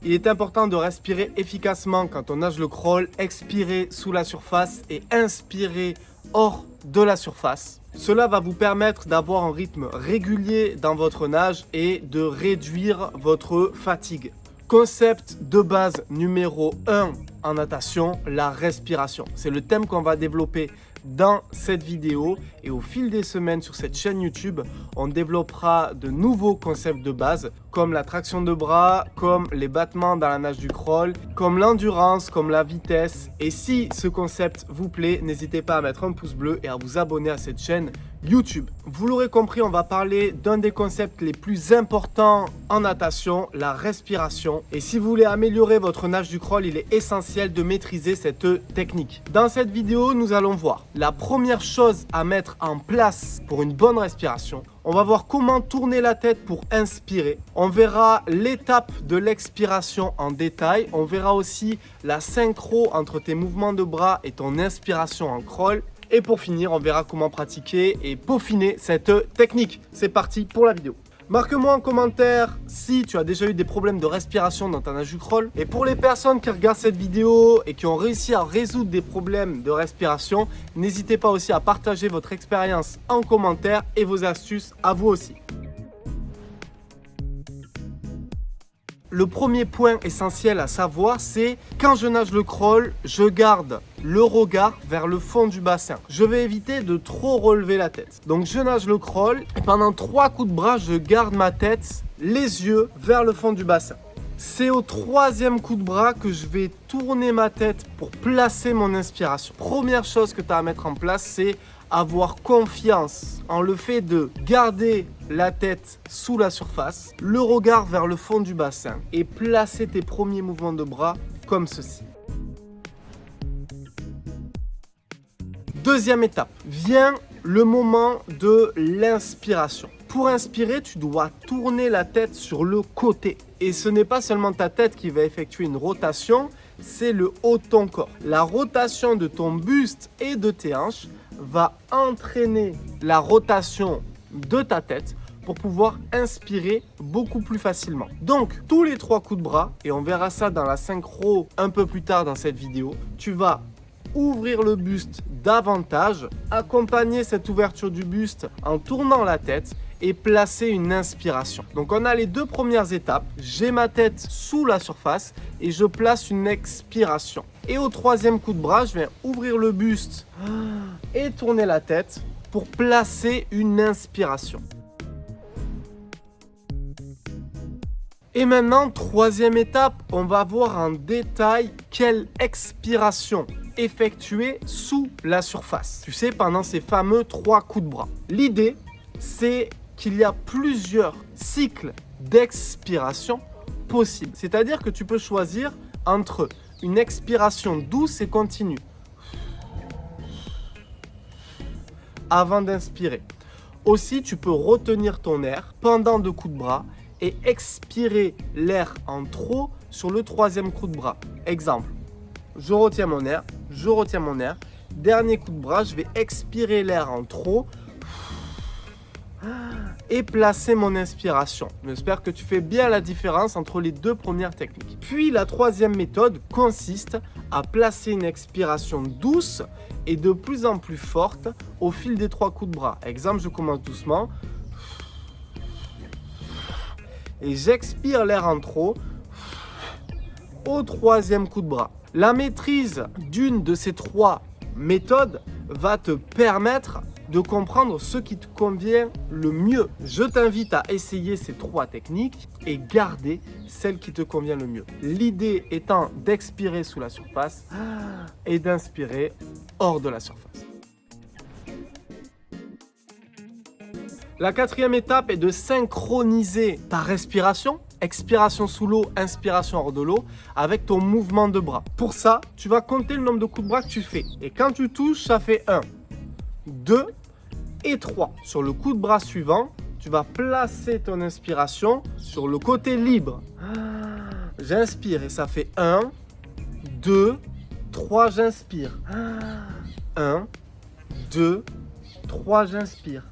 Il est important de respirer efficacement quand on nage le crawl, expirer sous la surface et inspirer hors de la surface. Cela va vous permettre d'avoir un rythme régulier dans votre nage et de réduire votre fatigue. Concept de base numéro 1 en natation, la respiration. C'est le thème qu'on va développer dans cette vidéo et au fil des semaines sur cette chaîne YouTube, on développera de nouveaux concepts de base comme la traction de bras, comme les battements dans la nage du crawl, comme l'endurance, comme la vitesse. Et si ce concept vous plaît, n'hésitez pas à mettre un pouce bleu et à vous abonner à cette chaîne YouTube. Vous l'aurez compris, on va parler d'un des concepts les plus importants en natation, la respiration. Et si vous voulez améliorer votre nage du crawl, il est essentiel de maîtriser cette technique. Dans cette vidéo, nous allons voir la première chose à mettre en place pour une bonne respiration. On va voir comment tourner la tête pour inspirer. On verra l'étape de l'expiration en détail. On verra aussi la synchro entre tes mouvements de bras et ton inspiration en crawl. Et pour finir, on verra comment pratiquer et peaufiner cette technique. C'est parti pour la vidéo. Marque-moi en commentaire si tu as déjà eu des problèmes de respiration dans ta nage du crawl. Et pour les personnes qui regardent cette vidéo et qui ont réussi à résoudre des problèmes de respiration, n'hésitez pas aussi à partager votre expérience en commentaire et vos astuces à vous aussi. Le premier point essentiel à savoir, c'est quand je nage le crawl, je garde le regard vers le fond du bassin. Je vais éviter de trop relever la tête. Donc je nage le crawl et pendant 3 coups de bras, je garde ma tête, les yeux vers le fond du bassin. C'est au 3e coup de bras que je vais tourner ma tête pour placer mon inspiration. Première chose que tu as à mettre en place, c'est avoir confiance en le fait de garder la tête sous la surface, le regard vers le fond du bassin et placer tes premiers mouvements de bras comme ceci. Deuxième étape, vient le moment de l'inspiration. Pour inspirer, tu dois tourner la tête sur le côté. Et ce n'est pas seulement ta tête qui va effectuer une rotation, c'est le haut de ton corps. La rotation de ton buste et de tes hanches va entraîner la rotation de ta tête pour pouvoir inspirer beaucoup plus facilement. Donc, tous les 3 coups de bras, et on verra ça dans la synchro un peu plus tard dans cette vidéo, tu vas ouvrir le buste davantage, accompagner cette ouverture du buste en tournant la tête et placer une inspiration. Donc on a les 2 premières étapes, j'ai ma tête sous la surface et je place une expiration. Et au 3e coup de bras, je viens ouvrir le buste et tourner la tête pour placer une inspiration. Et maintenant, 3e étape, on va voir en détail quelle expiration effectuer sous la surface. Tu sais, pendant ces fameux 3 coups de bras. L'idée, c'est qu'il y a plusieurs cycles d'expiration possibles. C'est-à-dire que tu peux choisir entre une expiration douce et continue avant d'inspirer. Aussi, tu peux retenir ton air pendant 2 coups de bras et expirer l'air en trop sur le 3e coup de bras. Exemple, je retiens mon air, dernier coup de bras, je vais expirer l'air en trop et placer mon inspiration. J'espère que tu fais bien la différence entre les 2 premières techniques. Puis la 3e méthode consiste à placer une expiration douce et de plus en plus forte au fil des 3 coups de bras. Exemple, je commence doucement et j'expire l'air en trop au 3e coup de bras. La maîtrise d'une de ces 3 méthodes va te permettre de comprendre ce qui te convient le mieux. Je t'invite à essayer ces 3 techniques et garder celle qui te convient le mieux. L'idée étant d'expirer sous la surface et d'inspirer hors de la surface. La 4e étape est de synchroniser ta respiration, expiration sous l'eau, inspiration hors de l'eau, avec ton mouvement de bras. Pour ça, tu vas compter le nombre de coups de bras que tu fais. Et quand tu touches, ça fait 1, 2 et 3. Sur le coup de bras suivant, tu vas placer ton inspiration sur le côté libre. J'inspire et ça fait 1, 2, 3, j'inspire. 1, 2, 3, j'inspire.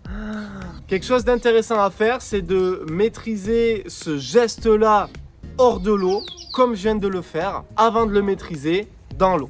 Quelque chose d'intéressant à faire, c'est de maîtriser ce geste-là hors de l'eau, comme je viens de le faire, avant de le maîtriser dans l'eau.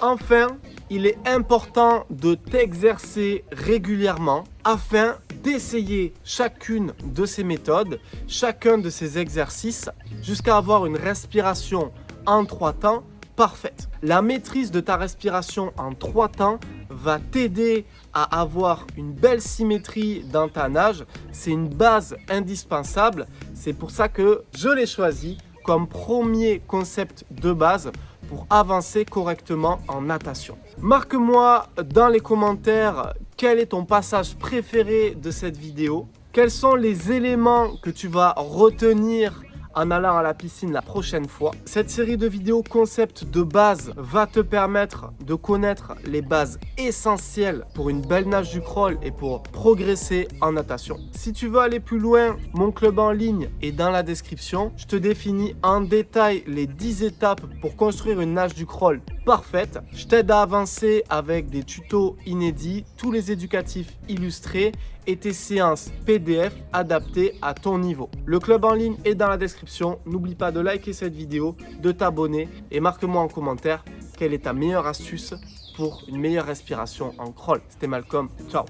Enfin, il est important de t'exercer régulièrement afin d'essayer chacune de ces méthodes, chacun de ces exercices, jusqu'à avoir une respiration en 3 temps parfaite. La maîtrise de ta respiration en 3 temps va t'aider à avoir une belle symétrie dans ta nage. C'est une base indispensable. C'est pour ça que je l'ai choisi comme premier concept de base pour avancer correctement en natation. Marque-moi dans les commentaires quel est ton passage préféré de cette vidéo. Quels sont les éléments que tu vas retenir en allant à la piscine la prochaine fois. Cette série de vidéos concept de base va te permettre de connaître les bases essentielles pour une belle nage du crawl et pour progresser en natation. Si tu veux aller plus loin, mon club en ligne est dans la description. Je te définis en détail les 10 étapes pour construire une nage du crawl parfaite. Je t'aide à avancer avec des tutos inédits, tous les éducatifs illustrés et tes séances PDF adaptées à ton niveau. Le club en ligne est dans la description. N'oublie pas de liker cette vidéo, de t'abonner et marque-moi en commentaire quelle est ta meilleure astuce pour une meilleure respiration en crawl. C'était Malcolm. Ciao.